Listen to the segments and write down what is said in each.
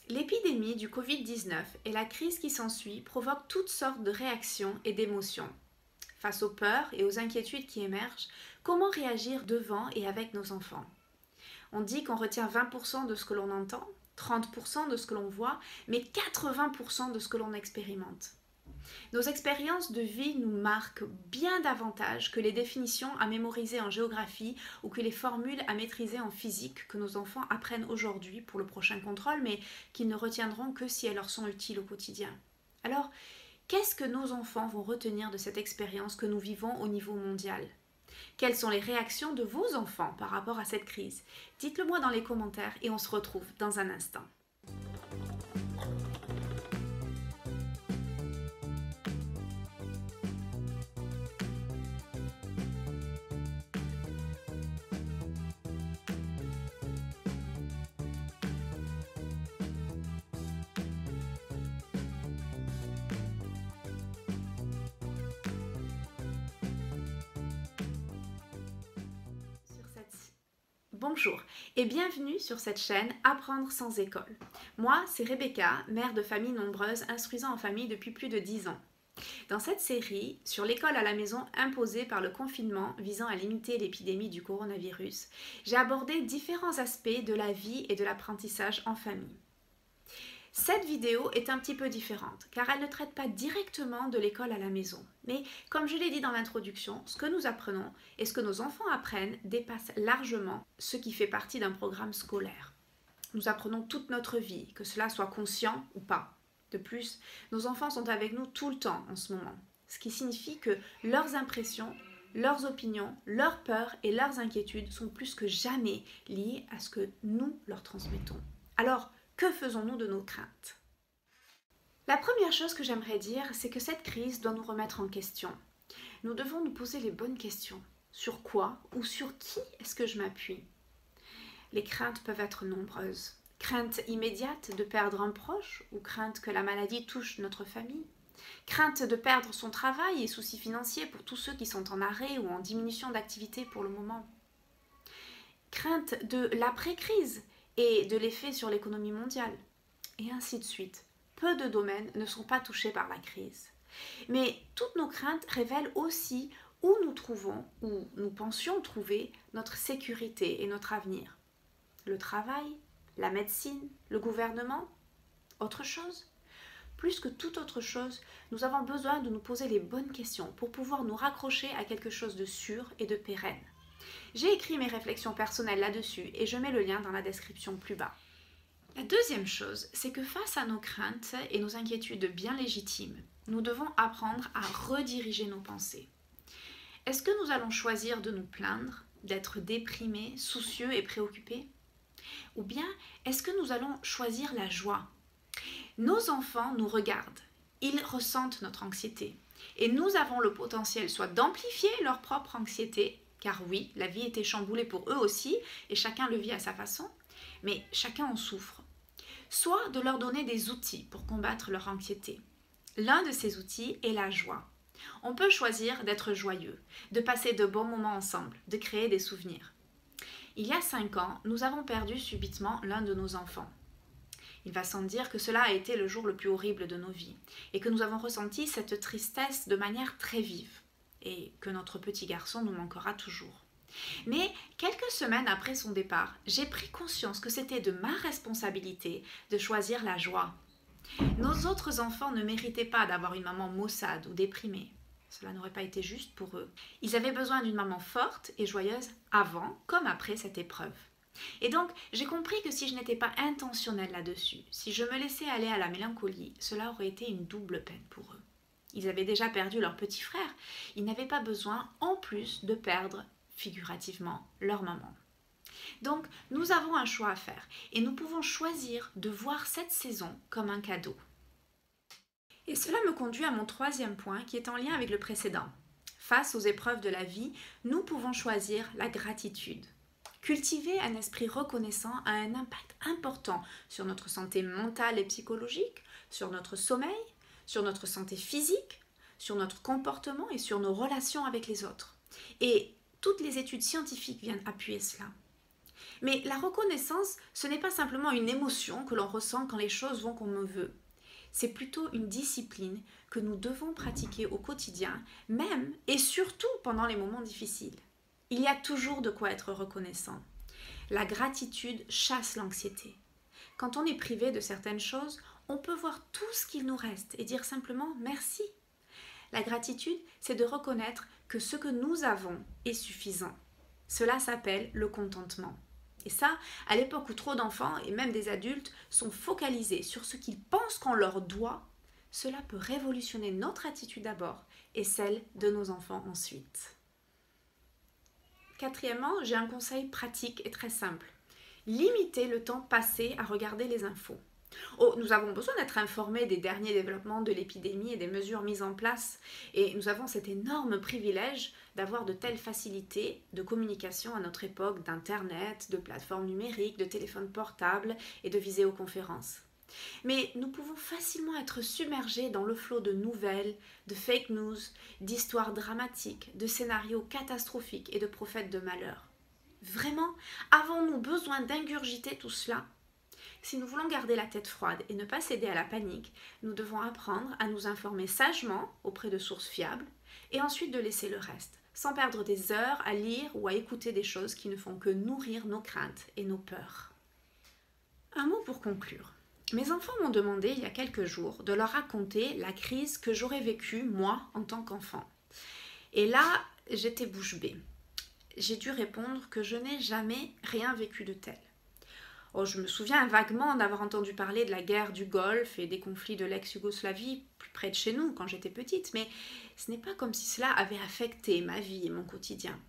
L'épidémie du Covid-19 et la crise qui s'ensuit provoquent toutes sortes de réactions et d'émotions. Face aux peurs et aux inquiétudes qui émergent, comment réagir devant et avec nos enfants? On dit qu'on retient 20% de ce que l'on entend, 30% de ce que l'on voit, mais 80% de ce que l'on expérimente. Nos expériences de vie nous marquent bien davantage que les définitions à mémoriser en géographie ou que les formules à maîtriser en physique que nos enfants apprennent aujourd'hui pour le prochain contrôle, mais qu'ils ne retiendront que si elles leur sont utiles au quotidien. Alors, qu'est-ce que nos enfants vont retenir de cette expérience que nous vivons au niveau mondial? Quelles sont les réactions de vos enfants par rapport à cette crise? Dites-le moi dans les commentaires et on se retrouve dans un instant. Bonjour et bienvenue sur cette chaîne Apprendre sans école. Moi, c'est Rebecca, mère de familles nombreuses instruisant en famille depuis plus de 10 ans. Dans cette série, sur l'école à la maison imposée par le confinement visant à limiter l'épidémie du coronavirus, j'ai abordé différents aspects de la vie et de l'apprentissage en famille. Cette vidéo est un petit peu différente car elle ne traite pas directement de l'école à la maison. Mais comme je l'ai dit dans l'introduction, ce que nous apprenons et ce que nos enfants apprennent dépasse largement ce qui fait partie d'un programme scolaire. Nous apprenons toute notre vie, que cela soit conscient ou pas. De plus, nos enfants sont avec nous tout le temps en ce moment, ce qui signifie que leurs impressions, leurs opinions, leurs peurs et leurs inquiétudes sont plus que jamais liées à ce que nous leur transmettons. Alors, que faisons-nous de nos craintes? La première chose que j'aimerais dire, c'est que cette crise doit nous remettre en question. Nous devons nous poser les bonnes questions. Sur quoi ou sur qui est-ce que je m'appuie? Les craintes peuvent être nombreuses. Crainte immédiate de perdre un proche ou crainte que la maladie touche notre famille. Crainte de perdre son travail et soucis financiers pour tous ceux qui sont en arrêt ou en diminution d'activité pour le moment. Crainte de l'après-crise et de l'effet sur l'économie mondiale, et ainsi de suite. Peu de domaines ne sont pas touchés par la crise. Mais toutes nos craintes révèlent aussi où nous trouvons, où nous pensions trouver notre sécurité et notre avenir. Le travail, la médecine, le gouvernement, autre chose? Plus que toute autre chose, nous avons besoin de nous poser les bonnes questions pour pouvoir nous raccrocher à quelque chose de sûr et de pérenne. J'ai écrit mes réflexions personnelles là-dessus et je mets le lien dans la description plus bas. La deuxième chose, c'est que face à nos craintes et nos inquiétudes bien légitimes, nous devons apprendre à rediriger nos pensées. Est-ce que nous allons choisir de nous plaindre, d'être déprimés, soucieux et préoccupés? Ou bien est-ce que nous allons choisir la joie? Nos enfants nous regardent, ils ressentent notre anxiété et nous avons le potentiel soit d'amplifier leur propre anxiété, car oui, la vie était chamboulée pour eux aussi, et chacun le vit à sa façon, mais chacun en souffre. Soit de leur donner des outils pour combattre leur anxiété. L'un de ces outils est la joie. On peut choisir d'être joyeux, de passer de bons moments ensemble, de créer des souvenirs. Il y a 5 ans, nous avons perdu subitement l'un de nos enfants. Il va sans dire que cela a été le jour le plus horrible de nos vies, et que nous avons ressenti cette tristesse de manière très vive. Et que notre petit garçon nous manquera toujours. Mais quelques semaines après son départ, j'ai pris conscience que c'était de ma responsabilité de choisir la joie. Nos autres enfants ne méritaient pas d'avoir une maman maussade ou déprimée. Cela n'aurait pas été juste pour eux. Ils avaient besoin d'une maman forte et joyeuse avant comme après cette épreuve. Et donc, j'ai compris que si je n'étais pas intentionnelle là-dessus, si je me laissais aller à la mélancolie, cela aurait été une double peine pour eux. Ils avaient déjà perdu leur petit frère. Ils n'avaient pas besoin, en plus, de perdre, figurativement, leur maman. Donc, nous avons un choix à faire et nous pouvons choisir de voir cette saison comme un cadeau. Et cela me conduit à mon troisième point qui est en lien avec le précédent. Face aux épreuves de la vie, nous pouvons choisir la gratitude. Cultiver un esprit reconnaissant a un impact important sur notre santé mentale et psychologique, sur notre sommeil, sur notre santé physique, sur notre comportement et sur nos relations avec les autres. Et toutes les études scientifiques viennent appuyer cela. Mais la reconnaissance, ce n'est pas simplement une émotion que l'on ressent quand les choses vont comme on veut. C'est plutôt une discipline que nous devons pratiquer au quotidien, même et surtout pendant les moments difficiles. Il y a toujours de quoi être reconnaissant. La gratitude chasse l'anxiété. Quand on est privé de certaines choses, on peut voir tout ce qu'il nous reste et dire simplement merci. La gratitude, c'est de reconnaître que ce que nous avons est suffisant. Cela s'appelle le contentement. Et ça, à l'époque où trop d'enfants et même des adultes sont focalisés sur ce qu'ils pensent qu'on leur doit, cela peut révolutionner notre attitude d'abord et celle de nos enfants ensuite. Quatrièmement, j'ai un conseil pratique et très simple. Limitez le temps passé à regarder les infos. Oh, nous avons besoin d'être informés des derniers développements de l'épidémie et des mesures mises en place. Et nous avons cet énorme privilège d'avoir de telles facilités de communication à notre époque d'Internet, de plateformes numériques, de téléphones portables et de visioconférences. Mais nous pouvons facilement être submergés dans le flot de nouvelles, de fake news, d'histoires dramatiques, de scénarios catastrophiques et de prophètes de malheur. Vraiment, avons-nous besoin d'ingurgiter tout cela ? Si nous voulons garder la tête froide et ne pas céder à la panique, nous devons apprendre à nous informer sagement auprès de sources fiables et ensuite de laisser le reste, sans perdre des heures à lire ou à écouter des choses qui ne font que nourrir nos craintes et nos peurs. Un mot pour conclure. Mes enfants m'ont demandé il y a quelques jours de leur raconter la crise que j'aurais vécue, moi, en tant qu'enfant. Et là, j'étais bouche bée. J'ai dû répondre que je n'ai jamais rien vécu de tel. Oh, je me souviens vaguement d'avoir entendu parler de la guerre du Golfe et des conflits de l'ex-Yougoslavie plus près de chez nous quand j'étais petite, mais ce n'est pas comme si cela avait affecté ma vie et mon quotidien.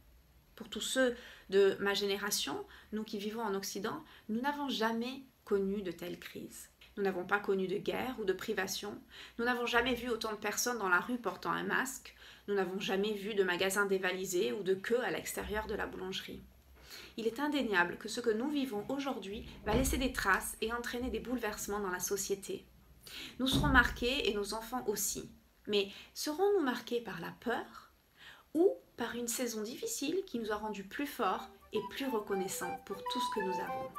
Pour tous ceux de ma génération, nous qui vivons en Occident, nous n'avons jamais connu de telles crises. Nous n'avons pas connu de guerre ou de privation, nous n'avons jamais vu autant de personnes dans la rue portant un masque, nous n'avons jamais vu de magasins dévalisés ou de queues à l'extérieur de la boulangerie. Il est indéniable que ce que nous vivons aujourd'hui va laisser des traces et entraîner des bouleversements dans la société. Nous serons marqués et nos enfants aussi. Mais serons-nous marqués par la peur ou par une saison difficile qui nous a rendus plus forts et plus reconnaissants pour tout ce que nous avons ?